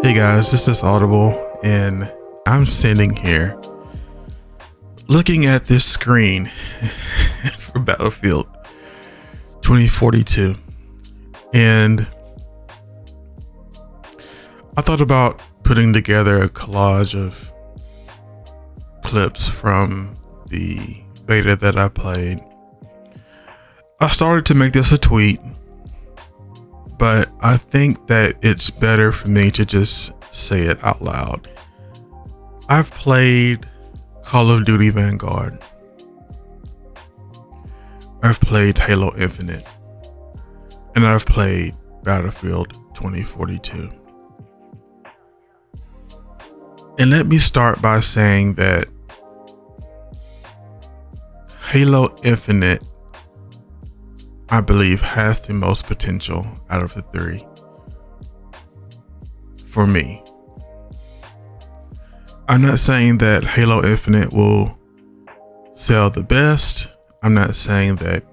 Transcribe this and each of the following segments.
Hey guys, this is Audible, and I'm sitting here looking at this screen for Battlefield 2042, and I thought about putting together a collage of clips from the beta that I played. I started to make this a tweet, but I think that it's better for me to just say it out loud. I've played Call of Duty Vanguard. I've played Halo Infinite. And I've played Battlefield 2042. And let me start by saying that Halo Infinite, I believe, has the most potential out of the three for me. I'm not saying that Halo Infinite will sell the best. I'm not saying that,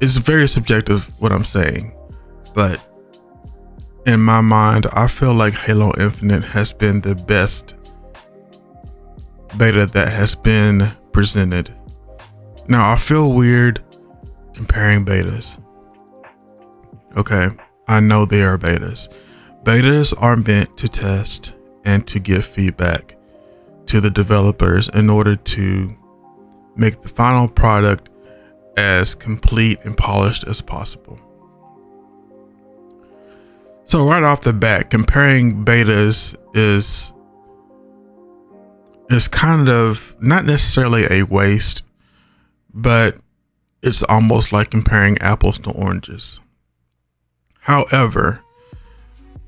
it's very subjective what I'm saying, but in my mind, I feel like Halo Infinite has been the best beta that has been presented. Now, I feel weird comparing betas. Okay, I know they are betas. Betas are meant to test and to give feedback to the developers in order to make the final product as complete and polished as possible. So right off the bat, comparing betas is kind of not necessarily a waste, but it's almost like comparing apples to oranges. However,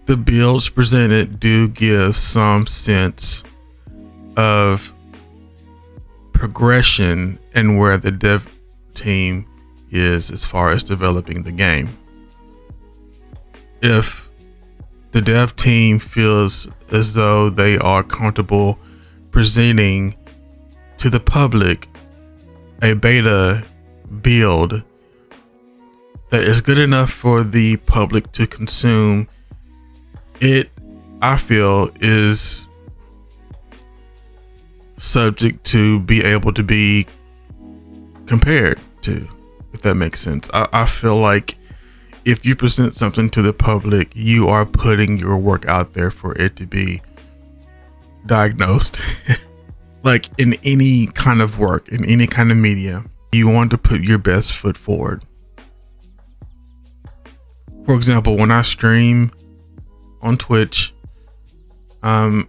the builds presented do give some sense of progression and where the dev team is as far as developing the game. If the dev team feels as though they are comfortable presenting to the public a beta build that is good enough for the public to consume, it, I feel, is subject to be able to be compared to, if that makes sense. I feel like if you present something to the public, you are putting your work out there for it to be diagnosed. Like in any kind of work, in any kind of media, you want to put your best foot forward. For example, when I stream on Twitch, I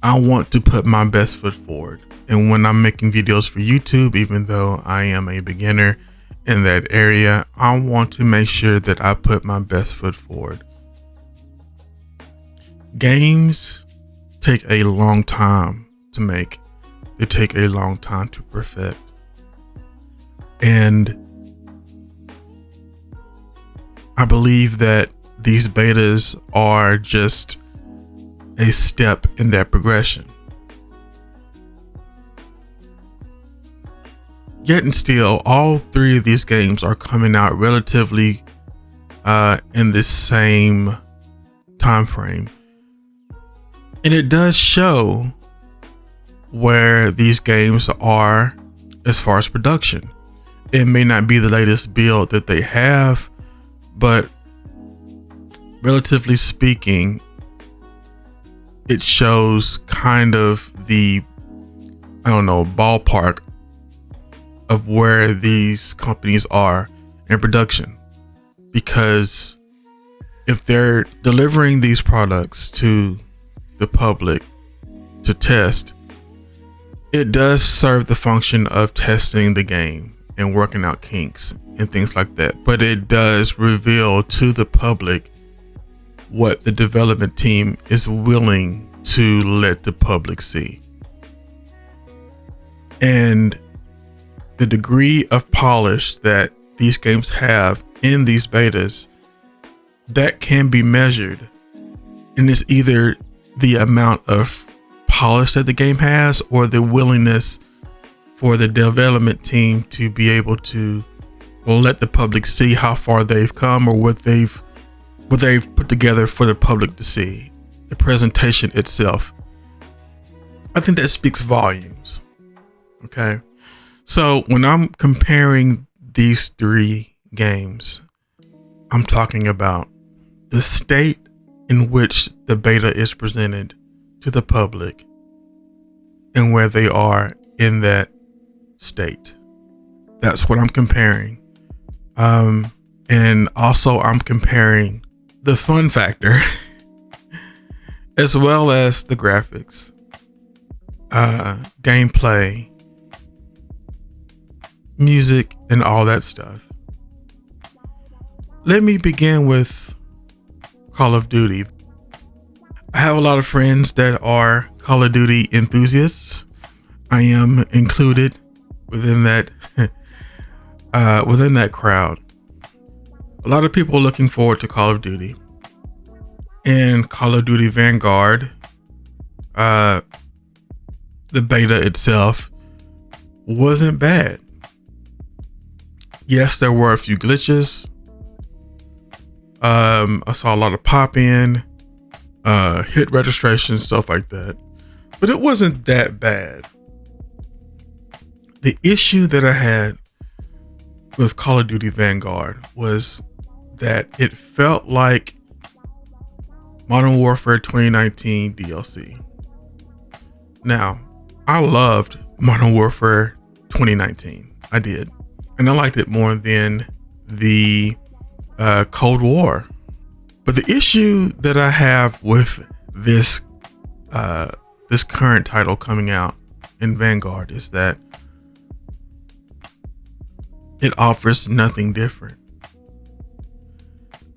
want to put my best foot forward. And when I'm making videos for YouTube, even though I am a beginner in that area, I want to make sure that I put my best foot forward. Games take a long time to make. They take a long time to perfect. And I believe that these betas are just a step in that progression. Yet and still, all three of these games are coming out relatively in this same time frame. And it does show where these games are as far as production. It may not be the latest build that they have, but relatively speaking, it shows kind of the, ballpark of where these companies are in production. Because if they're delivering these products to the public to test, it does serve the function of testing the game and working out kinks and things like that. But it does reveal to the public what the development team is willing to let the public see. And the degree of polish that these games have in these betas, that can be measured. And it's either the amount of polish that the game has or the willingness for the development team to be able to let the public see how far they've come or what they've what they've put together for the public to see, the presentation itself, I think that speaks volumes. Okay. So when I'm comparing these three games, I'm talking about the state in which the beta is presented to the public and where they are in that state. That's what I'm comparing. And also I'm comparing the fun factor as well as the graphics, gameplay, music, and all that stuff. Let me begin with Call of Duty. I have a lot of friends that are Call of Duty enthusiasts. I am included within that crowd. A lot of people are looking forward to Call of Duty. And Call of Duty Vanguard, the beta itself wasn't bad. Yes, there were a few glitches. I saw a lot of pop-in, hit registration, stuff like that. But it wasn't that bad. The issue that I had with Call of Duty Vanguard was that it felt like Modern Warfare 2019 DLC. Now, I loved Modern Warfare 2019. I did. And I liked it more than the Cold War. But the issue that I have with this current title coming out in Vanguard is that it offers nothing different.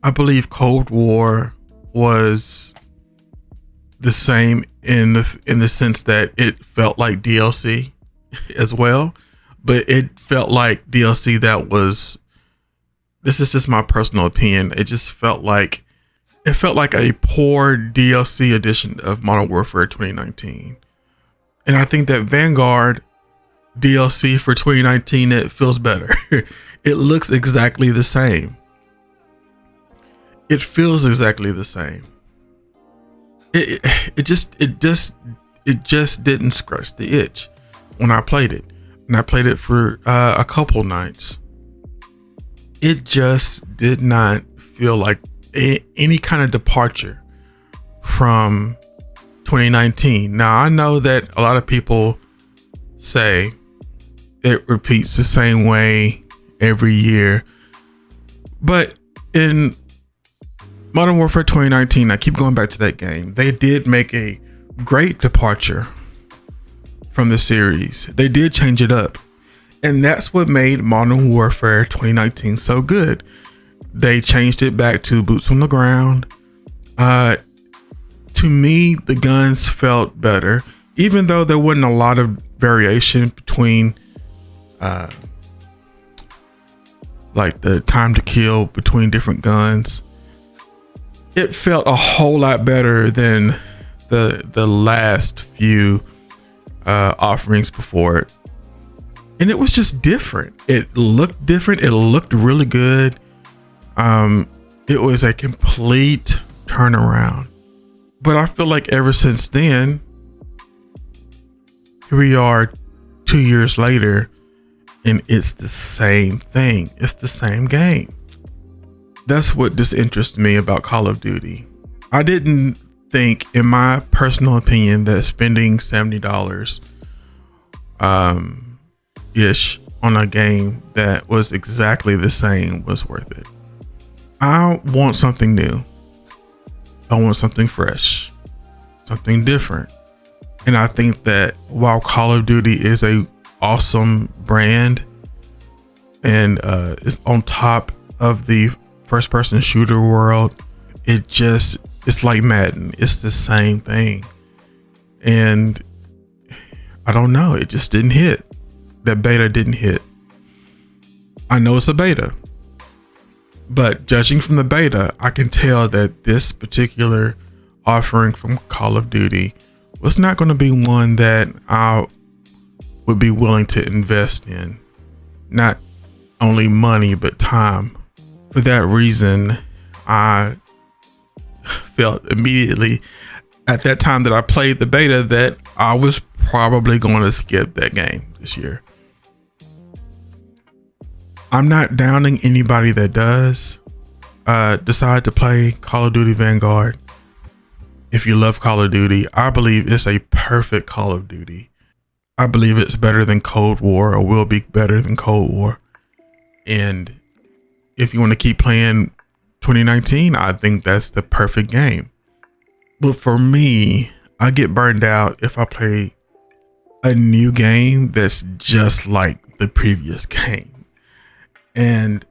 I believe Cold War was the same in the sense that it felt like DLC as well, but it felt like DLC that was, this is just my personal opinion, it felt like a poor DLC edition of Modern Warfare 2019. And I think that Vanguard DLC for 2019, it feels better. It looks exactly the same. It feels exactly the same. It just didn't scratch the itch when I played it. And I played it for a couple nights. It just did not feel like any kind of departure from 2019. Now, I know that a lot of people say it repeats the same way every year, but in Modern Warfare 2019, I keep going back to that game, they did make a great departure from the series. They did change it up, and that's what made Modern Warfare 2019 so good. They changed it back to boots on the ground. To me, the guns felt better, even though there wasn't a lot of variation between like the time to kill between different guns. It felt a whole lot better than the last few offerings before it. And it was just different. It looked different. It looked really good. It was a complete turnaround. But I feel like ever since then, here we are 2 years later, and it's the same thing. It's the same game. That's what disinterests me about Call of Duty. I didn't think, in my personal opinion, that spending $70 ish on a game that was exactly the same was worth it. I want something new. I want something fresh, something different. And I think that while Call of Duty is a awesome brand and is on top of the first person shooter world, it's like Madden. It's the same thing. And I don't know, it just didn't hit. That beta didn't hit. I know it's a beta, but judging from the beta, I can tell that this particular offering from Call of Duty was not going to be one that I would be willing to invest in. Not only money, but time. For that reason, I felt immediately at that time that I played the beta that I was probably going to skip that game this year. I'm not downing anybody that does decide to play Call of Duty Vanguard. If you love Call of Duty, I believe it's a perfect Call of Duty. I believe it's better than Cold War, or will be better than Cold War. And if you want to keep playing 2019, I think that's the perfect game. But for me, I get burned out if I play a new game that's just like the previous game. And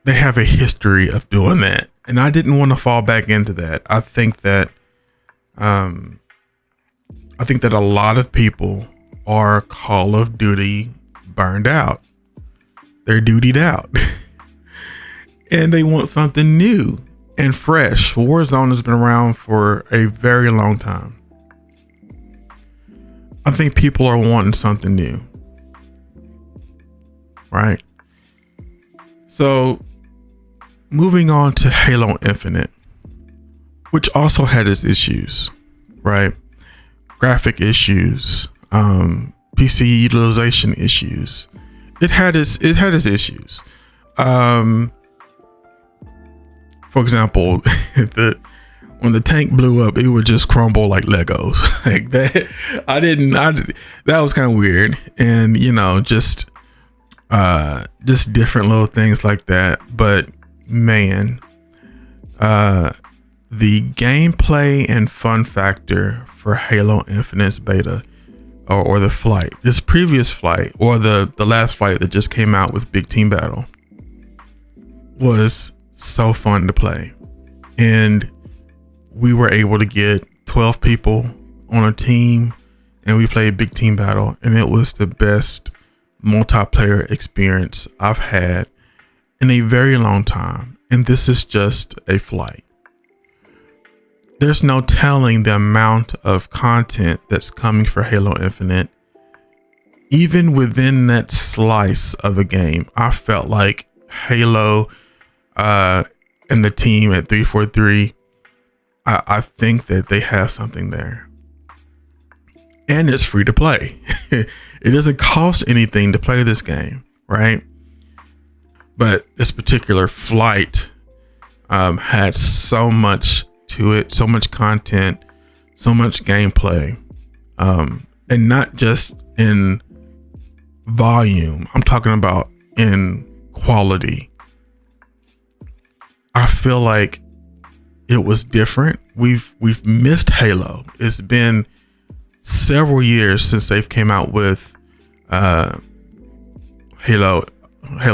they have a history of doing that. And I didn't want to fall back into that. I think that a lot of people are Call of Duty burned out. They're dutied out. And they want something new and fresh. Warzone has been around for a very long time. I think people are wanting something new. Right? So, moving on to Halo Infinite, which also had its issues, right? Graphic issues, PC utilization issues. It had its issues. For example, when the tank blew up, it would just crumble like Legos. Like that. That was kind of weird. And just different little things like that. But man, the gameplay and fun factor for Halo Infinite's beta or the flight, this previous flight or the last flight that just came out with Big Team Battle, was so fun to play. And we were able to get 12 people on a team and we played Big Team Battle, and it was the best multiplayer experience I've had in a very long time. And this is just a flight. There's no telling the amount of content that's coming for Halo Infinite. Even within that slice of a game, I felt like Halo and the team at 343, I think that they have something there. And it's free to play. It doesn't cost anything to play this game, right? But this particular flight had so much to it, so much content, so much gameplay, and not just in volume. I'm talking about in quality. I feel like it was different. We've missed Halo. It's been several years since they've came out with Halo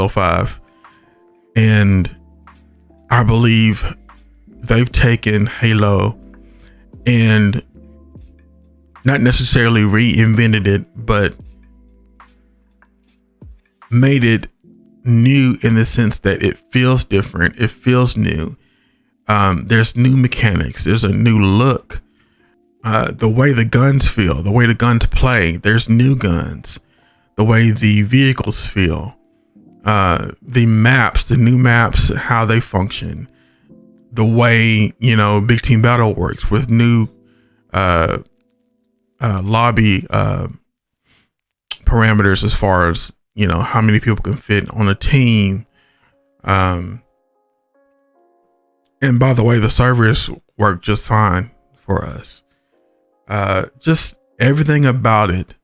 5, and I believe they've taken Halo and not necessarily reinvented it, but made it new in the sense that it feels different. It feels new. There's new mechanics. There's a new look. The way the guns feel, the way the guns play, there's new guns. The way the vehicles feel, the maps, the new maps, how they function, the way, Big Team Battle works with new lobby parameters as far as, how many people can fit on a team. And by the way, the servers work just fine for us. Just everything about it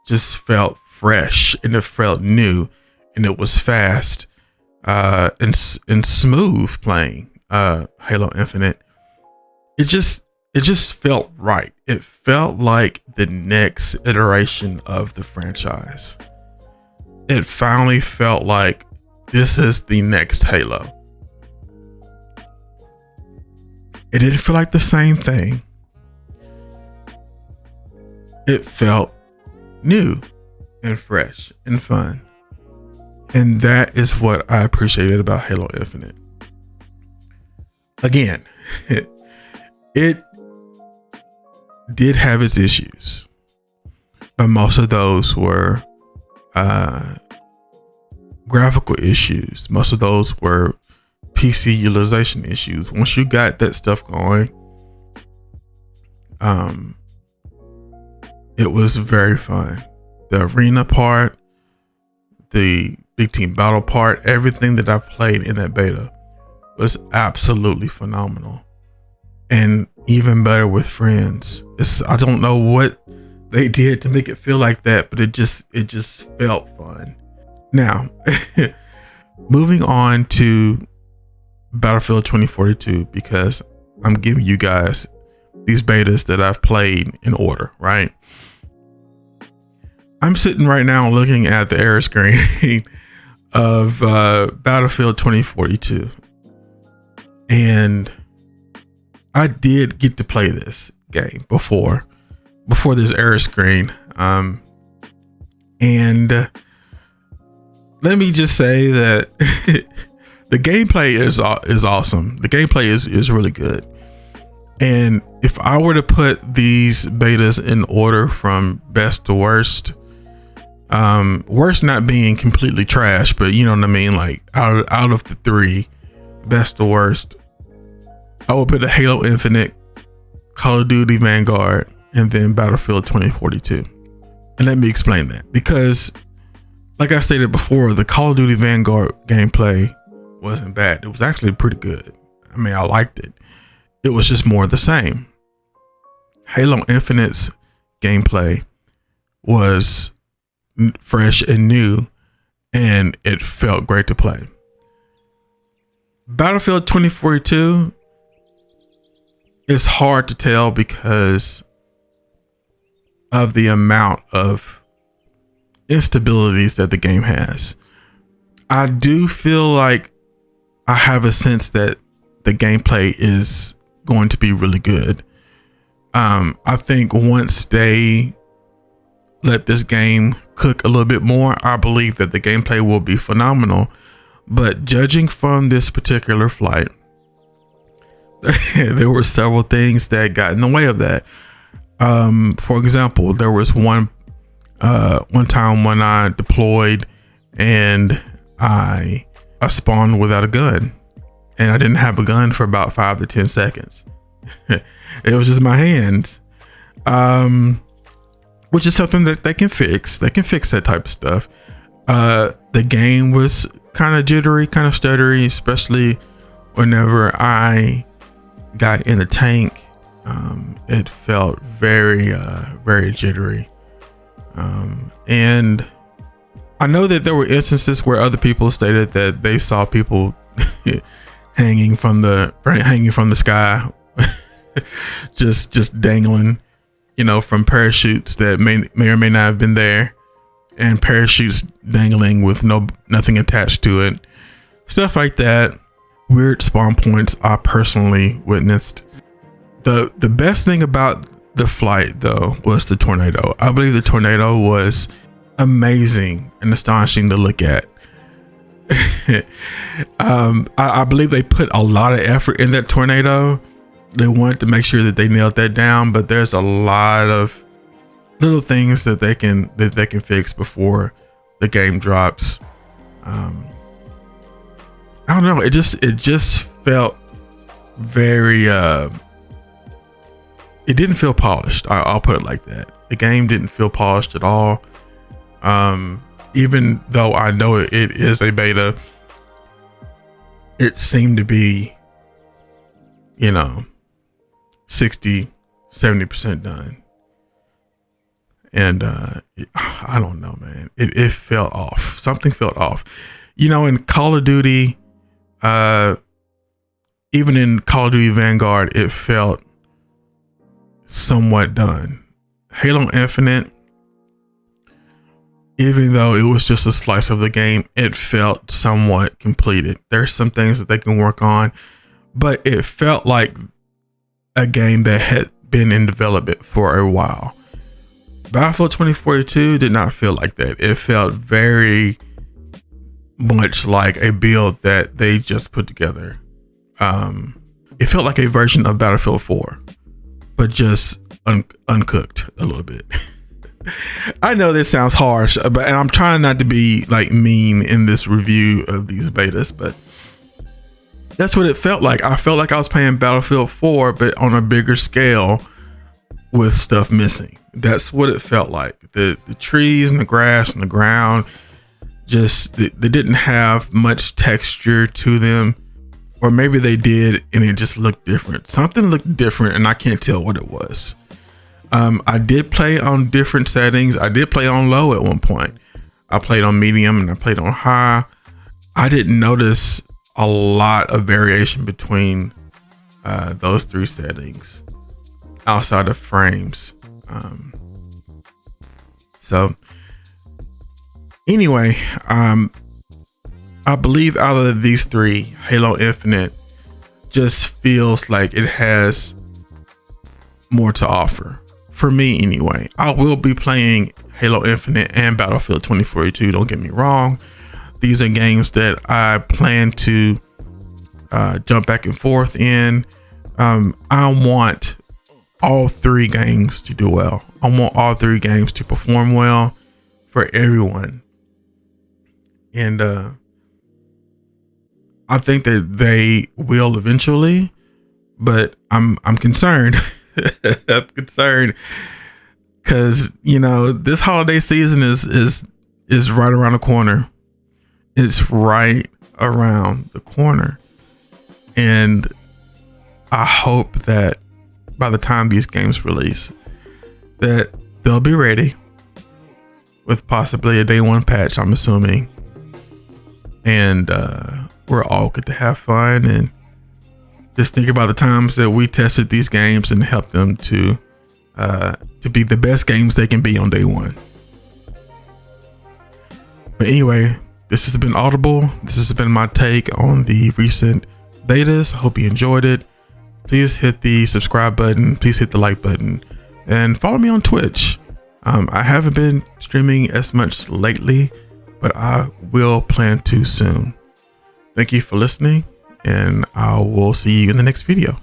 just felt fresh, and it felt new, and it was fast and smooth playing Halo Infinite. It just felt right. It felt like the next iteration of the franchise. It finally felt like this is the next Halo. It didn't feel like the same thing. It felt new and fresh and fun. And that is what I appreciated about Halo Infinite. Again, it did have its issues, but most of those were graphical issues. Most of those were PC utilization issues. Once you got that stuff going, it was very fun. The arena part, the big team battle part, everything that I've played in that beta was absolutely phenomenal, and even better with friends. I don't know what they did to make it feel like that, but it just felt fun. Now, moving on to Battlefield 2042, because I'm giving you guys these betas that I've played in order, right? I'm sitting right now looking at the error screen of Battlefield 2042, and I did get to play this game before this error screen, and let me just say that the gameplay is awesome. The gameplay is really good, and if I were to put these betas in order from best to worst, worst not being completely trash, but you know what I mean, like out of the three, best to worst, I would put a Halo Infinite, Call of Duty Vanguard, and then Battlefield 2042. And let me explain that, because like I stated before, the Call of Duty Vanguard gameplay wasn't bad. It was actually pretty good. I mean, I liked it. It was just more of the same. Halo Infinite's gameplay was fresh and new, and it felt great to play. Battlefield 2042 is hard to tell because of the amount of instabilities that the game has. I do feel like I have a sense that the gameplay is going to be really good. I think once they let this game cook a little bit more, I believe that the gameplay will be phenomenal. But judging from this particular flight, there were several things that got in the way of that. For example, there was one time when I deployed and I spawned without a gun, and I didn't have a gun for about 5 to 10 seconds. It was just my hands, which is something that they can fix. They can fix that type of stuff. The game was kind of jittery, kind of stuttery, especially whenever I got in the tank. It felt very jittery. And I know that there were instances where other people stated that they saw people hanging from the sky, just dangling, from parachutes that may or may not have been there, and parachutes dangling with nothing attached to it, stuff like that. Weird spawn points I personally witnessed. The best thing about the flight, though, was the tornado. I believe the tornado was amazing and astonishing to look at. I believe they put a lot of effort in that tornado. They wanted to make sure that they nailed that down, but there's a lot of little things that they can fix before the game drops. I don't know. It just felt very. It didn't feel polished. I'll put it like that. The game didn't feel polished at all. Even though I know it is a beta, it seemed to be, 60-70% done. And I don't know, man. It felt off. Something felt off. In Call of Duty, even in Call of Duty Vanguard, it felt somewhat done. Halo Infinite, even though it was just a slice of the game, it felt somewhat completed. There's some things that they can work on, but it felt like a game that had been in development for a while. Battlefield 2042 did not feel like that. It felt very much like a build that they just put together. It felt like a version of Battlefield 4, but just uncooked a little bit. I know this sounds harsh, and I'm trying not to be like mean in this review of these betas, but That's what it felt like. I felt like I was playing Battlefield 4, but on a bigger scale with stuff missing. That's what it felt like. The trees and the grass and the ground, just they didn't have much texture to them. Or maybe they did and it just looked different. Something looked different and I can't tell what it was. I did play on different settings. I did play on low at one point. I played on medium and I played on high. I didn't notice a lot of variation between those three settings outside of frames. So anyway, I believe out of these three, Halo Infinite just feels like it has more to offer. For me anyway. I will be playing Halo Infinite and Battlefield 2042, don't get me wrong. These are games that I plan to jump back and forth in. I want all three games to do well. I want all three games to perform well for everyone. And I think that they will eventually, but I'm concerned. I'm concerned because, you know, this holiday season is right around the corner. It's right around the corner. And I hope that by the time these games release, that they'll be ready with possibly a day one patch, I'm assuming. And we're all good to have fun and just think about the times that we tested these games and helped them to be the best games they can be on day one. But anyway, this has been Audible. This has been my take on the recent betas. I hope you enjoyed it. Please hit the subscribe button. Please hit the like button and follow me on Twitch. I haven't been streaming as much lately, but I will plan to soon. Thank you for listening, and I will see you in the next video.